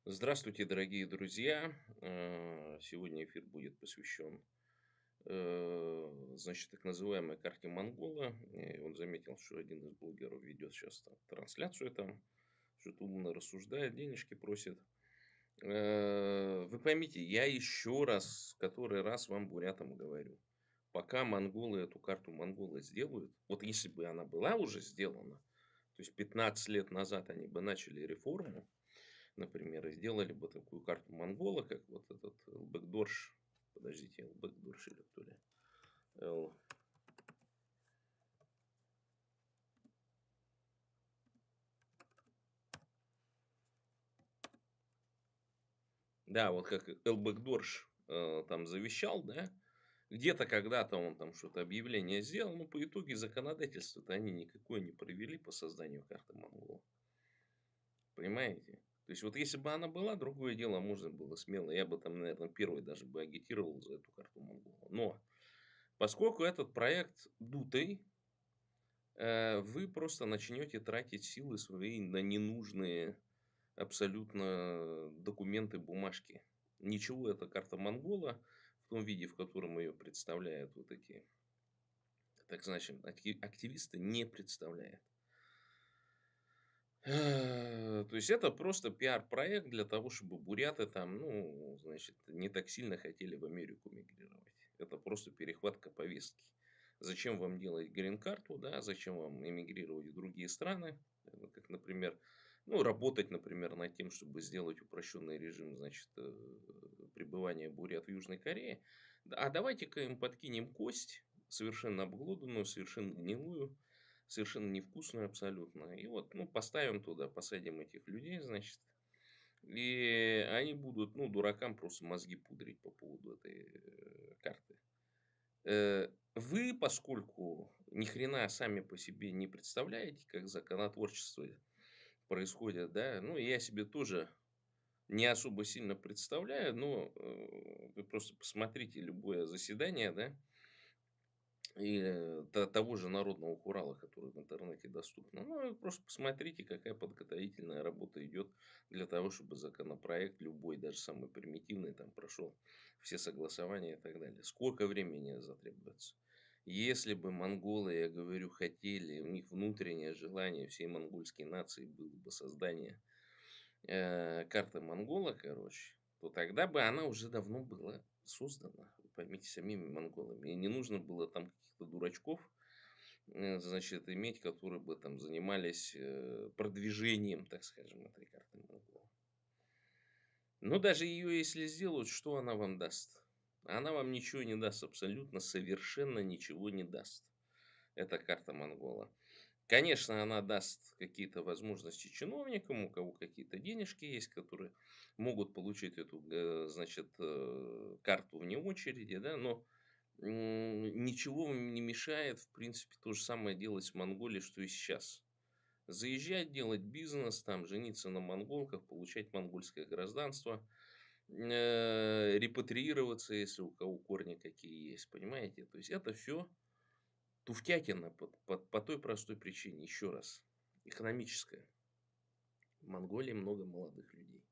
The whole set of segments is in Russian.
Здравствуйте, дорогие друзья! Сегодня эфир будет посвящен, значит, так называемой карте Монгола. И он заметил, что один из блогеров ведет сейчас там трансляцию там, что-то умно рассуждает, денежки просит. Вы поймите, я еще раз, который раз вам, бурятам, говорю. Пока монголы эту карту Монгола сделают, вот если бы она была уже сделана, то есть 15 лет назад они бы начали реформу, например, и сделали бы такую карту Монгола, как вот этот Элбек-Дорж. Подождите, Элбек-Дорж или кто ли? Эл- Да, вот как Элбек-Дорж там завещал, да, где-то когда-то он там что-то объявление сделал, но по итоге законодательство-то они никакое не провели по созданию карты Монгола. Понимаете? То есть, вот если бы она была, другое дело, можно было смело. Я бы там, наверное, первый даже бы агитировал за эту карту Монгола. Но поскольку этот проект дутый, вы просто начнете тратить силы свои на ненужные абсолютно документы, бумажки. Ничего эта карта Монгола в том виде, в котором ее представляют вот эти, так значит, активисты, не представляет. То есть это просто пиар-проект для того, чтобы буряты там, ну, значит, не так сильно хотели в Америку мигрировать. Это просто перехватка повестки. Зачем вам делать грин-карту, да, зачем вам эмигрировать в другие страны, как, например, ну, работать, например, над тем, чтобы сделать упрощенный режим, значит, пребывания бурят в Южной Корее. А давайте-ка им подкинем кость, совершенно обглоданную, совершенно гнилую, совершенно невкусную абсолютно. И вот, ну, поставим туда, посадим этих людей, значит, и они будут, ну, дуракам просто мозги пудрить по поводу этой карты. Вы, поскольку ни хрена сами по себе не представляете, как законотворчество происходит, да, ну, я себе тоже не особо сильно представляю, но вы просто посмотрите любое заседание, да, и того же народного хурала, который в интернете доступно. Ну, вы просто посмотрите, какая подготовительная работа идет для того, чтобы законопроект любой, даже самый примитивный, там прошел все согласования и так далее. Сколько времени затребуется? Если бы монголы, я говорю, хотели, у них внутреннее желание всей монгольской нации было бы создание карты Монгола, короче, то тогда бы она уже давно была создана, вы поймите, самими монголами. И не нужно было там каких-то дурачков, значит, иметь, которые бы там занимались продвижением, так скажем, этой карты Монгола. Но даже ее, если сделают, что она вам даст? Она вам ничего не даст, абсолютно, совершенно ничего не даст. Это карта Монгола. Конечно, она даст какие-то возможности чиновникам, у кого какие-то денежки есть, которые могут получить эту, значит, карту вне очереди, да, но ничего вам не мешает, в принципе, то же самое делать с Монголией, что и сейчас. Заезжать, делать бизнес, там, жениться на монголках, получать монгольское гражданство, репатриироваться, если у кого корни какие есть, понимаете? То есть это все туфтятина по той простой причине, еще раз, экономическая. В Монголии много молодых людей.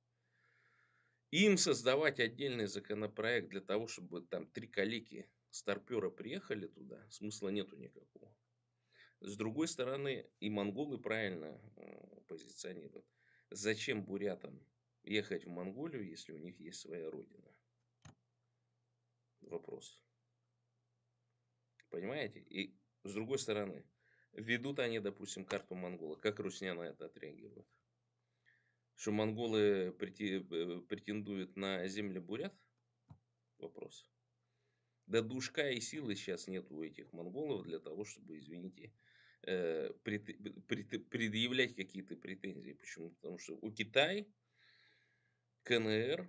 Им создавать отдельный законопроект для того, чтобы там 3 калеки старпера приехали туда, смысла нету никакого. С другой стороны, и монголы правильно позиционируют. Зачем бурятам ехать в Монголию, если у них есть своя родина? Вопрос. Понимаете? И с другой стороны, ведут они, допустим, карту Монгола. Как Русня на это отреагирует? Что монголы претендуют на земли бурят? Вопрос. Да душка и силы сейчас нет у этих монголов для того, чтобы, извините, предъявлять какие-то претензии. Почему? Потому что у Китая, КНР,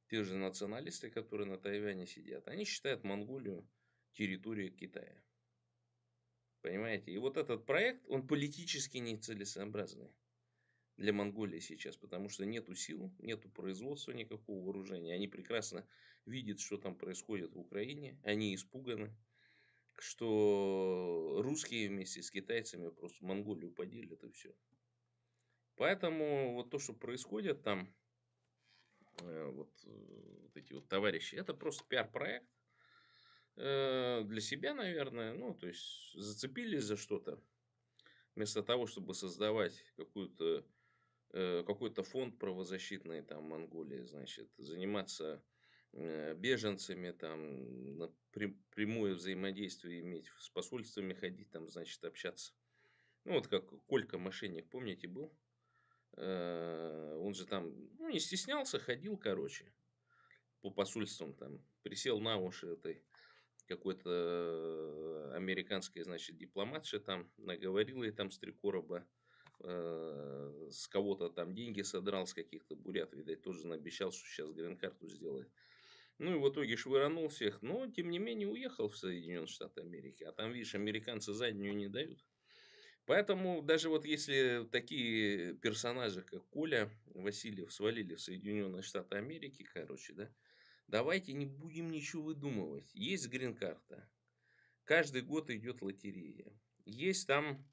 те же националисты, которые на Тайване сидят, они считают Монголию территорией Китая. Понимаете? И вот этот проект, он политически нецелесообразный для Монголии сейчас, потому что нету сил, нету производства никакого вооружения. Они прекрасно видят, что там происходит в Украине, они испуганы, что русские вместе с китайцами просто Монголию поделят и все. Поэтому вот то, что происходит там, вот эти вот товарищи. Это просто пиар-проект для себя, наверное. Ну, то есть зацепились за что-то. Вместо того, чтобы создавать какой-то фонд правозащитный там в Монголии, значит, заниматься беженцами, там, прямое взаимодействие иметь, с посольствами ходить, там, значит, общаться. Ну, вот как Колька мошенник, помните, был? Он же там, ну, не стеснялся, ходил, короче, по посольствам там, присел на уши этой какой-то американской, значит, дипломатши там, наговорил ей там с 3 короба, с кого-то там деньги содрал, с каких-то бурят, видать, тоже наобещал, что сейчас грин-карту сделает. Ну и в итоге швыранул всех, но тем не менее уехал в Соединенные Штаты Америки. А там, видишь, американцы заднюю не дают. Поэтому даже вот если такие персонажи, как Коля Васильев, свалили в Соединенные Штаты Америки, короче, да, давайте не будем ничего выдумывать. Есть грин-карта. Каждый год идет лотерея. Есть там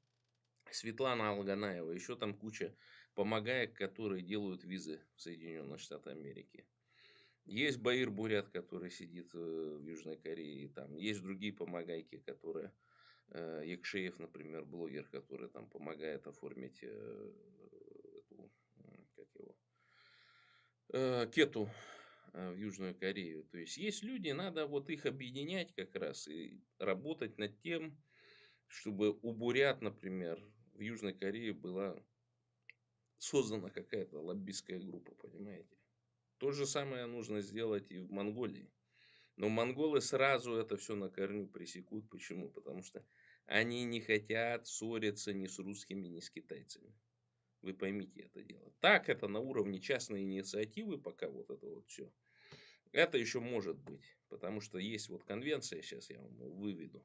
Светлана Алганаева, еще там куча помогаек, которые делают визы в Соединенные Штаты Америки. Есть Баир Бурят, который сидит в Южной Корее. Там есть другие помогайки, которые... Якшеев, например, блогер, который там помогает оформить как его, кету в Южную Корею. То есть есть люди, надо вот их объединять как раз и работать над тем, чтобы у бурят, например, в Южной Корее была создана какая-то лоббистская группа, понимаете? То же самое нужно сделать и в Монголии. Но монголы сразу это все на корню пресекут. Почему? Потому что они не хотят ссориться ни с русскими, ни с китайцами. Вы поймите это дело. Так это на уровне частной инициативы пока вот это вот все. Это еще может быть. Потому что есть вот конвенция, сейчас я вам выведу.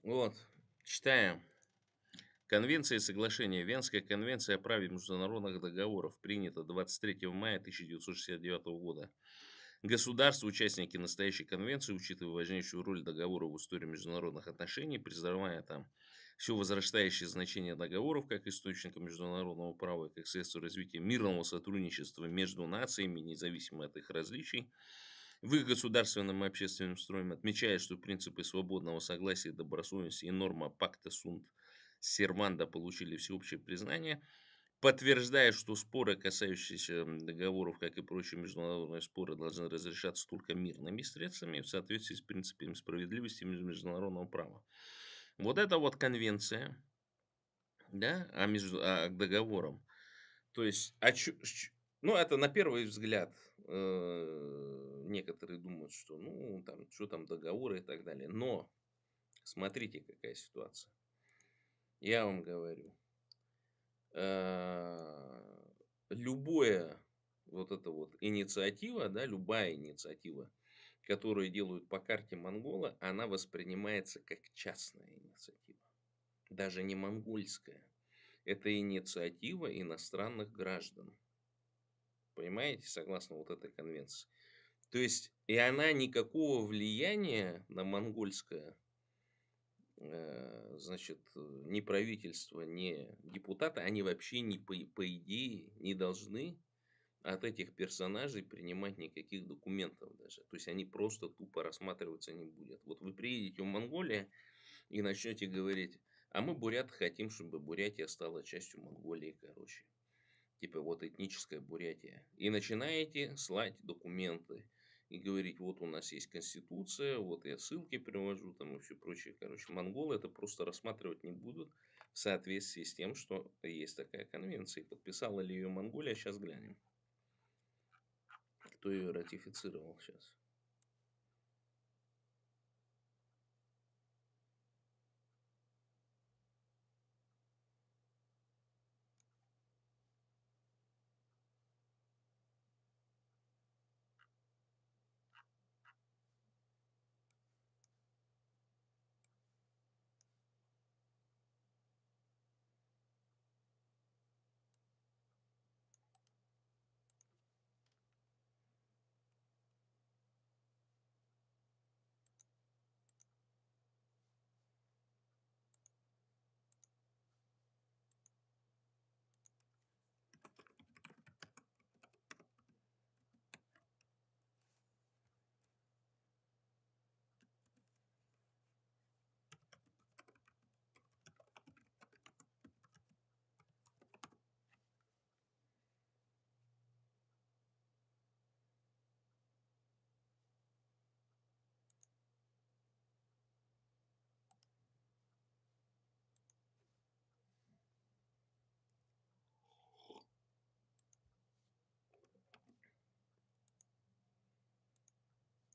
Вот, читаем. Конвенция и соглашение. Венская конвенция о праве международных договоров принята 23 мая 1969 года. Государства, участники настоящей конвенции, учитывая важнейшую роль договора в истории международных отношений, признавая там все возрастающее значение договоров как источника международного права и как средство развития мирного сотрудничества между нациями, независимо от их различий, в их государственном и общественном строем, отмечая, что принципы свободного согласия, добросовестности и норма пакта сунт серванда получили всеобщее признание, подтверждая, что споры, касающиеся договоров, как и прочие международные споры, должны разрешаться только мирными средствами в соответствии с принципами справедливости и международного права. Вот это вот конвенция, да, к договорам. То есть, ну, это на первый взгляд некоторые думают, что, ну, там, что там договоры и так далее. Но смотрите, какая ситуация. Я вам говорю, любое вот эта вот инициатива, да, любая инициатива, которую делают по карте монгола, она воспринимается как частная инициатива. Даже не монгольская. Это инициатива иностранных граждан. Понимаете, согласно вот этой конвенции. То есть, и она никакого влияния на монгольское значит, ни правительство, ни депутаты, они вообще по идее не должны от этих персонажей принимать никаких документов даже. То есть они просто тупо рассматриваться не будут. Вот вы приедете в Монголию и начнете говорить, а мы, буряты, хотим, чтобы Бурятия стала частью Монголии, короче. Типа вот этническая Бурятия. И начинаете слать документы. И говорить, вот у нас есть конституция, вот я ссылки привожу, там и все прочее. Короче, монголы это просто рассматривать не будут в соответствии с тем, что есть такая конвенция. И подписала ли ее Монголия, сейчас глянем. Кто ее ратифицировал сейчас.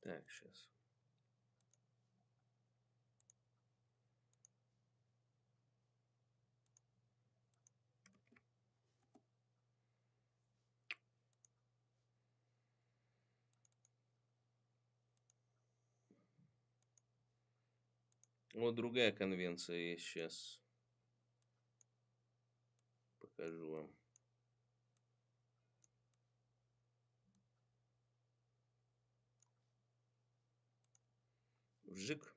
Так, сейчас. Вот другая конвенция есть сейчас. Покажу вам. Вжик.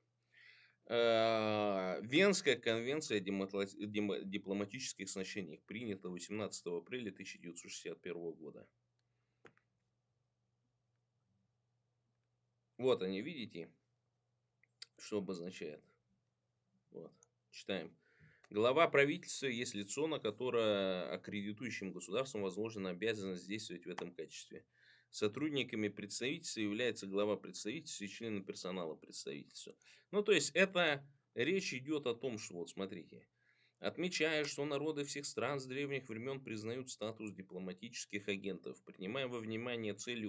Венская конвенция о дипломатических сношениях принята 18 апреля 1961 года. Вот они, видите, что обозначает. Вот, читаем. Глава правительства есть лицо, на которое аккредитующим государством возложена обязанность действовать в этом качестве. Сотрудниками представительства является глава представительства и члены персонала представительства. Ну, то есть, это речь идет о том, что, вот смотрите, отмечая, что народы всех стран с древних времен признают статус дипломатических агентов, принимая во внимание цели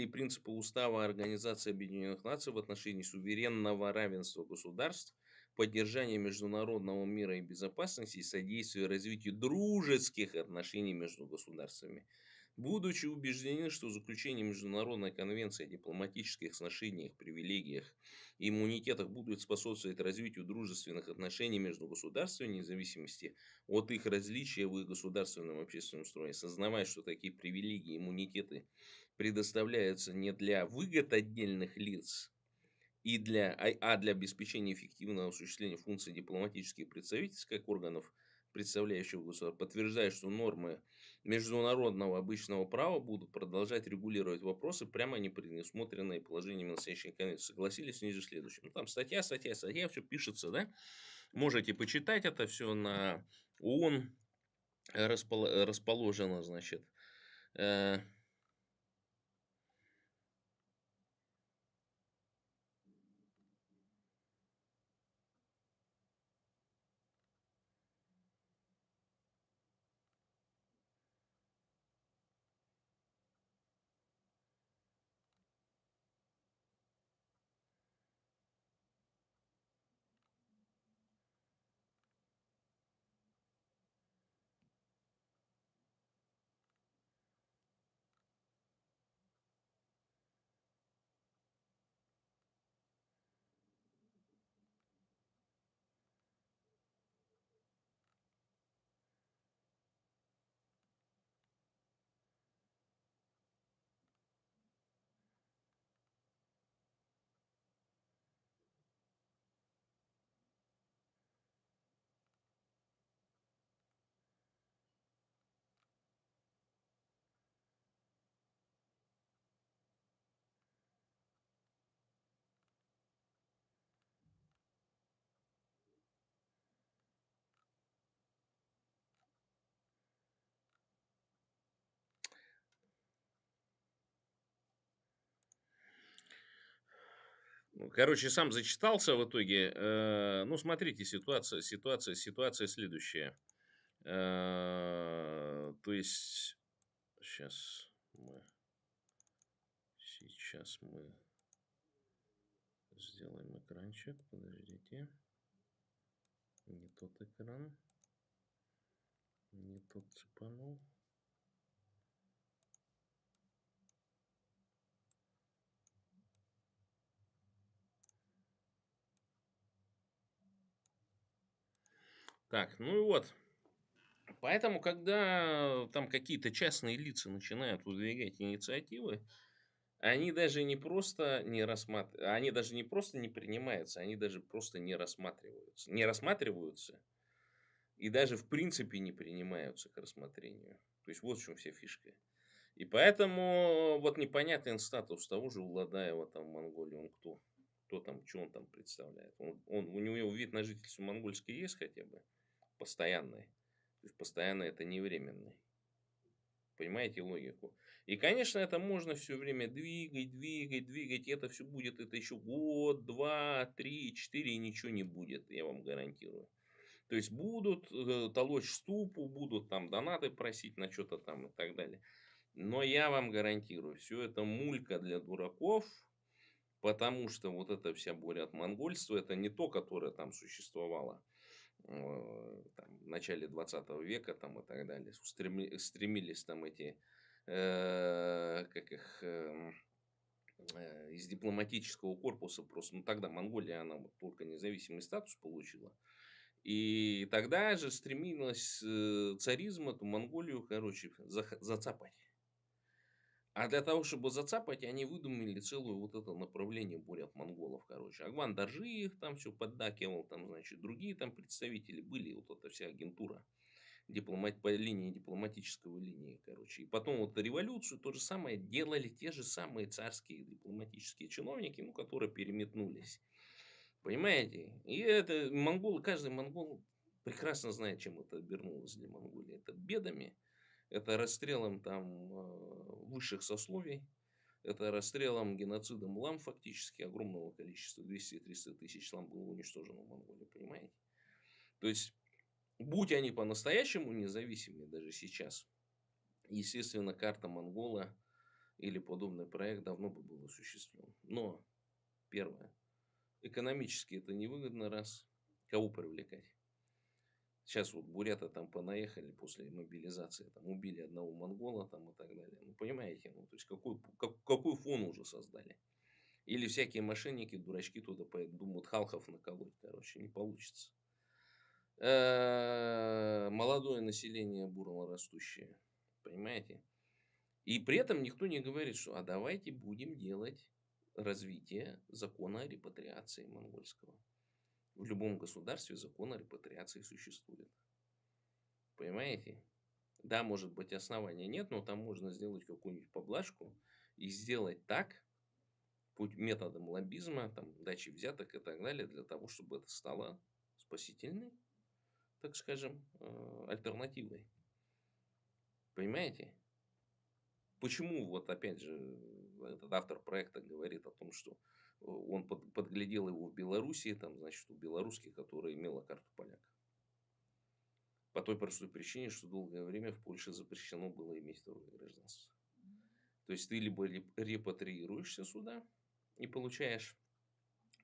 и принципы Устава Организации Объединенных Наций в отношении суверенного равенства государств, поддержания международного мира и безопасности и содействия развитию дружеских отношений между государствами. Будучи убеждены, что заключение Международной конвенции о дипломатических сношениях, привилегиях и иммунитетах будет способствовать развитию дружественных отношений между государствами, вне зависимости от их различия в их государственном и общественном строе, сознавая, что такие привилегии и иммунитеты предоставляются не для выгод отдельных лиц, а для обеспечения эффективного осуществления функций дипломатических представительств как органов, представляющих государство, подтверждает, что нормы международного обычного права будут продолжать регулировать вопросы, прямо не предусмотренные положениями настоящей конвенции. Согласились ниже следующим. Ну, там статья, все пишется, да? Можете почитать это все на ООН расположено, значит. Ну, короче, сам зачитался в итоге. Ну, смотрите, ситуация следующая. То есть, сейчас мы сделаем экранчик. Подождите. Не тот экран. Не тот цепанул. Так, ну и вот. Поэтому, когда там какие-то частные лица начинают выдвигать инициативы, они даже не просто не они даже не просто не принимаются, они даже просто не рассматриваются. Не рассматриваются и даже в принципе не принимаются к рассмотрению. То есть вот в чем вся фишка. И поэтому вот непонятен статус того же Уладаева там в Монголии. Он кто? Кто там, что он там представляет? У него вид на жительство монгольский есть хотя бы? Постоянный. То есть постоянно это не временный. Понимаете логику? И, конечно, это можно все время двигать. И это все будет, это еще год, два, три, четыре, и ничего не будет, я вам гарантирую. То есть будут толочь ступу, будут там донаты просить на что-то там и так далее. Но я вам гарантирую, все это мулька для дураков, потому что вот эта вся бурят-монгольство, это не то, которое там существовало там, в начале 20 века там, и так далее. Стремились там эти, как их, из дипломатического корпуса просто, ну тогда Монголия, она вот только независимый статус получила. И тогда же стремилась царизм эту Монголию, короче, зацапать. А для того, чтобы зацапать, они выдумали целую вот это направление бурят-монголов, короче. Агван Даржи их там все поддакивал, там, значит, другие там представители были, вот эта вся агентура по линии дипломатического линии, короче. И потом вот революцию то же самое делали те же самые царские дипломатические чиновники, ну, которые переметнулись. Понимаете? И это монголы, каждый монгол прекрасно знает, чем это обернулось для Монголии. Это бедами, это расстрелом там высших сословий, это расстрелом, геноцидом лам фактически огромного количества, 200-300 тысяч лам было уничтожено в Монголии, понимаете? То есть, будь они по-настоящему независимыми даже сейчас, естественно, карта Монгола или подобный проект давно бы был осуществлен. Но, первое, экономически это невыгодно, раз. Кого привлекать? Сейчас вот буряты там понаехали после мобилизации, там убили одного монгола там и так далее. Ну, понимаете, ну, то есть какой фон уже создали. Или всякие мошенники, дурачки туда поедут, думают халхов наколоть, короче, не получится. Молодое население бурно растущее, понимаете? И при этом никто не говорит, что а давайте будем делать развитие закона о репатриации монгольского. В любом государстве закон о репатриации существует. Понимаете? Да, может быть, основания нет, но там можно сделать какую-нибудь поблажку и сделать так, методом лоббизма, там, дачи взяток и так далее, для того, чтобы это стало спасительной, так скажем, альтернативой. Понимаете? Почему, вот опять же, этот автор проекта говорит о том, что он подглядел его в Белоруссии, там, значит, у белорусских, которая имела карту поляка. По той простой причине, что долгое время в Польше запрещено было иметь второе гражданство. То есть ты либо репатриируешься сюда и получаешь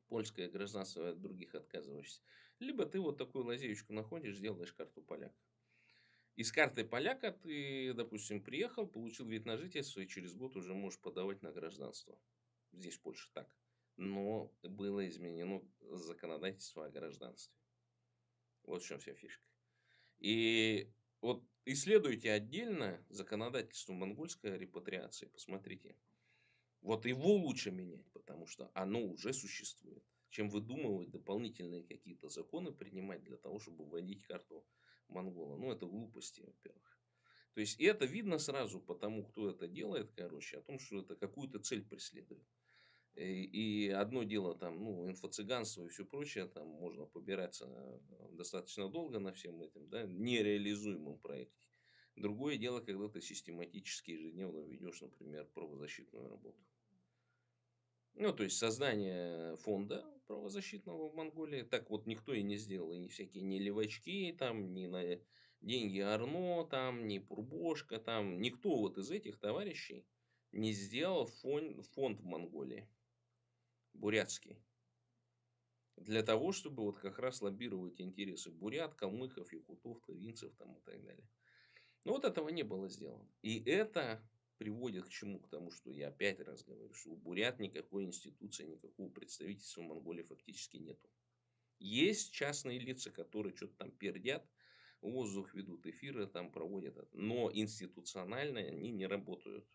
польское гражданство, от других отказываешься, либо ты вот такую лазеечку находишь, делаешь карту поляка. И с картой поляка ты, допустим, приехал, получил вид на жительство, и через год уже можешь подавать на гражданство. Здесь в Польше так. Но было изменено законодательство о гражданстве. Вот в чем вся фишка. И вот исследуйте отдельно законодательство монгольской репатриации, посмотрите. Вот его лучше менять, потому что оно уже существует, чем выдумывать дополнительные какие-то законы, принимать для того, чтобы вводить карту монгола. Ну, это глупости, во-первых. То есть, и это видно сразу по тому, кто это делает, короче, о том, что это какую-то цель преследует. И одно дело там, ну, инфо-цыганство и все прочее, там можно побираться достаточно долго на всем этом, да, нереализуемом проекте. Другое дело, когда ты систематически ежедневно ведешь, например, правозащитную работу. Ну, то есть создание фонда правозащитного в Монголии. Так вот никто и не сделал. И всякие ни левачки, там, ни на деньги Арно, там, ни Пурбошка, там. Никто вот из этих товарищей не сделал фонд в Монголии. Бурятский. Для того, чтобы вот как раз лоббировать интересы бурят, калмыков, якутов, тувинцев там и так далее. Но вот этого не было сделано. И это приводит к чему? К тому, что я опять раз говорю, что у бурят никакой институции, никакого представительства в Монголии фактически нету. Есть частные лица, которые что-то там пердят, в воздух ведут эфиры, там проводят это. Но институционально они не работают.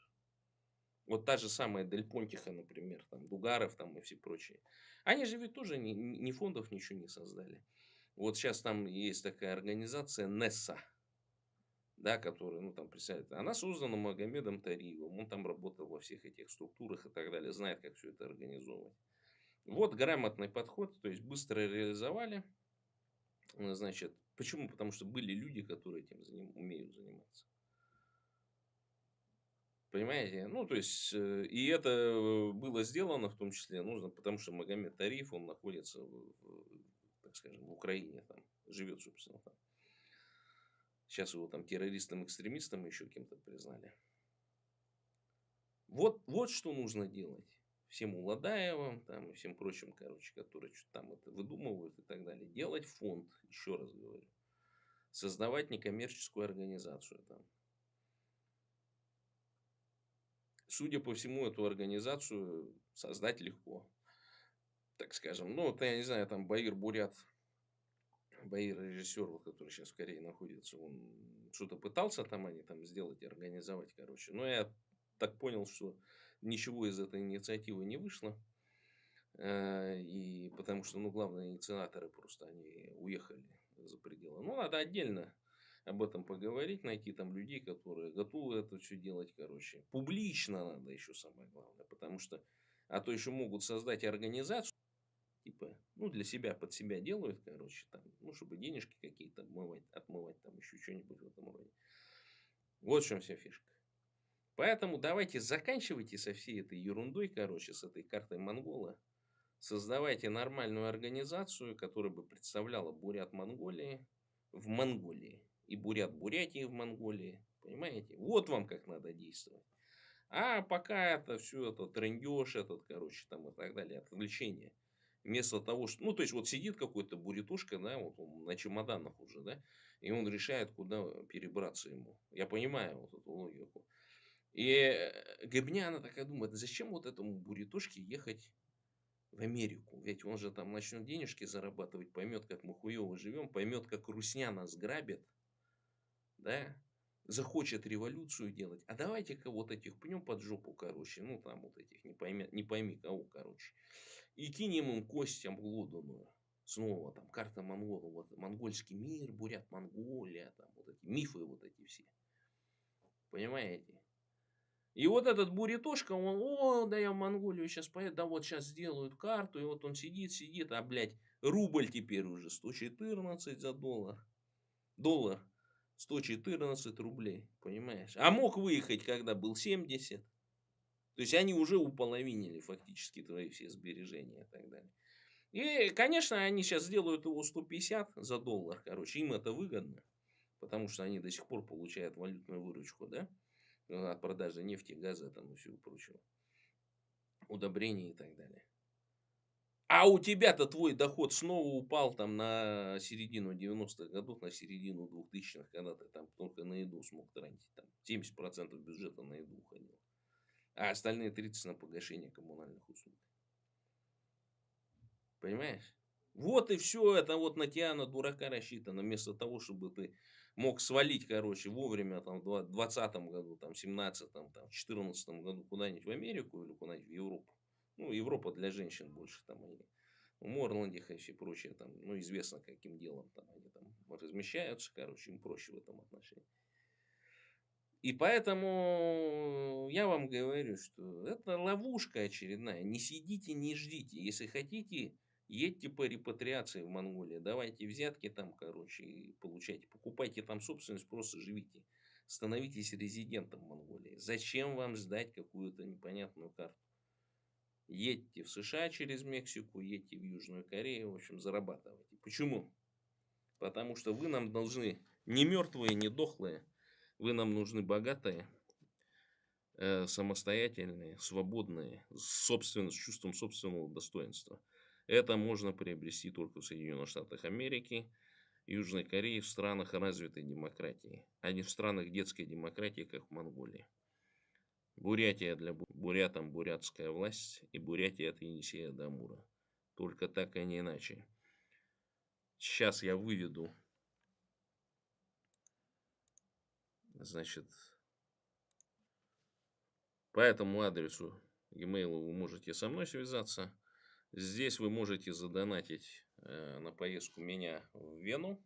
Вот та же самая Дель Понтиха, например, там, Дугаров там и все прочие. Они же ведь тоже ни фондов ничего не создали. Вот сейчас там есть такая организация НЕСА, да, которая, ну, там, представляет, она создана Магомедом Тариевым, он там работал во всех этих структурах и так далее, знает, как все это организовывать. Вот грамотный подход, то есть быстро реализовали, значит, почему? Потому что были люди, которые этим умеют заниматься. Понимаете? Ну, то есть, и это было сделано в том числе, нужно, потому что Магомед Тариф, он находится, так скажем, в Украине, там, живет, собственно, там. Сейчас его там террористом-экстремистом еще кем-то признали. Вот что нужно делать всем Уладаевым там, и всем прочим, короче, которые что-то там это выдумывают и так далее. Делать фонд, еще раз говорю. Создавать некоммерческую организацию там. Судя по всему, эту организацию создать легко. Так скажем, ну, вот я не знаю, там Баир Бурят, Баир режиссер, вот, который сейчас в Корее находится, он что-то пытался там они там сделать, организовать, короче. Но я так понял, что ничего из этой инициативы не вышло. И потому что, ну, главные инициаторы просто они уехали за пределы. Ну, надо отдельно об этом поговорить, найти там людей, которые готовы это все делать, короче. Публично надо еще самое главное, потому что, а то еще могут создать организацию, типа, ну, для себя, под себя делают, короче, там, ну, чтобы денежки какие-то отмывать, там, еще что-нибудь в этом роде. Вот в чем вся фишка. Поэтому давайте заканчивайте со всей этой ерундой, короче, с этой картой Монгола. Создавайте нормальную организацию, которая бы представляла бурят Монголии в Монголии. И бурят Бурятии в Монголии. Понимаете? Вот вам как надо действовать. А пока это все это трындеж, этот, короче, там и так далее, отвлечение. Вместо того, что, ну, то есть, вот сидит какой-то бурятушка, да, вот он на чемоданах уже, да, и он решает, куда перебраться ему. Я понимаю вот эту логику. И Гебня, она такая думает, зачем вот этому бурятушке ехать в Америку? Ведь он же там начнет денежки зарабатывать, поймет, как мы хуево живем, поймет, как русня нас грабит, да, захочет революцию делать. А давайте-ка вот этих пнем под жопу, короче, ну там вот этих, не пойми кого, короче. И кинем им кость обглоданную. Снова там карта Монгола, вот монгольский мир, бурят Монголия, там вот эти мифы вот эти все. Понимаете? И вот этот бурятошка, он, о, да я в Монголию сейчас поеду, да вот сейчас сделают карту, и вот он сидит, а, блядь, рубль теперь уже 114 за доллар. Доллар 114 рублей, понимаешь? А мог выехать, когда был 70. То есть они уже уполовинили фактически твои все сбережения и так далее. И, конечно, они сейчас сделают его 150 за доллар, короче, им это выгодно, потому что они до сих пор получают валютную выручку, да, от продажи нефти, газа там и всего прочего, удобрений и так далее. А у тебя-то твой доход снова упал там на середину 90-х годов, на середину 2000-х, когда ты там только на еду смог тратить. Там 70% бюджета на еду уходило. А остальные 30% на погашение коммунальных услуг. Понимаешь? Вот и все это вот на тебя, на дурака рассчитано. Вместо того, чтобы ты мог свалить, короче, вовремя там, в 2020 году, там, 17-м, там, в 2014 году куда-нибудь в Америку или куда-нибудь в Европу. Ну, Европа для женщин больше там они. В Морландих и все прочее там, ну, известно каким делом там они там размещаются, короче, им проще в этом отношении. И поэтому я вам говорю, что это ловушка очередная. Не сидите, не ждите. Если хотите, едьте по репатриации в Монголию. Давайте взятки там, короче, и получайте. Покупайте там собственность, просто живите. Становитесь резидентом Монголии. Зачем вам сдать какую-то непонятную карту? Едьте в США через Мексику, едьте в Южную Корею, в общем, зарабатывайте. Почему? Потому что вы нам должны не мертвые, не дохлые, вы нам нужны богатые, самостоятельные, свободные, с чувством собственного достоинства. Это можно приобрести только в Соединенных Штатах Америки, Южной Корее, в странах развитой демократии, а не в странах детской демократии, как в Монголии. Бурятия для бурятам бурятская власть и Бурятия от Енисея до Амура. Только так, а не иначе. Сейчас я выведу, значит, по этому адресу e-mail вы можете со мной связаться. Здесь вы можете задонатить на поездку меня в Вену,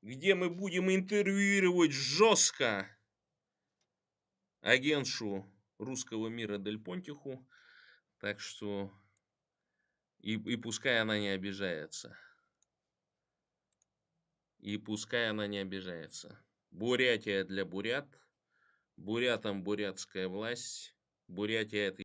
где мы будем интервьюировать жестко агентшу русского мира Дель Понтиху. Так что и пускай она не обижается. И пускай она не обижается. Бурятия для бурят. Бурятам бурятская власть. Бурятия это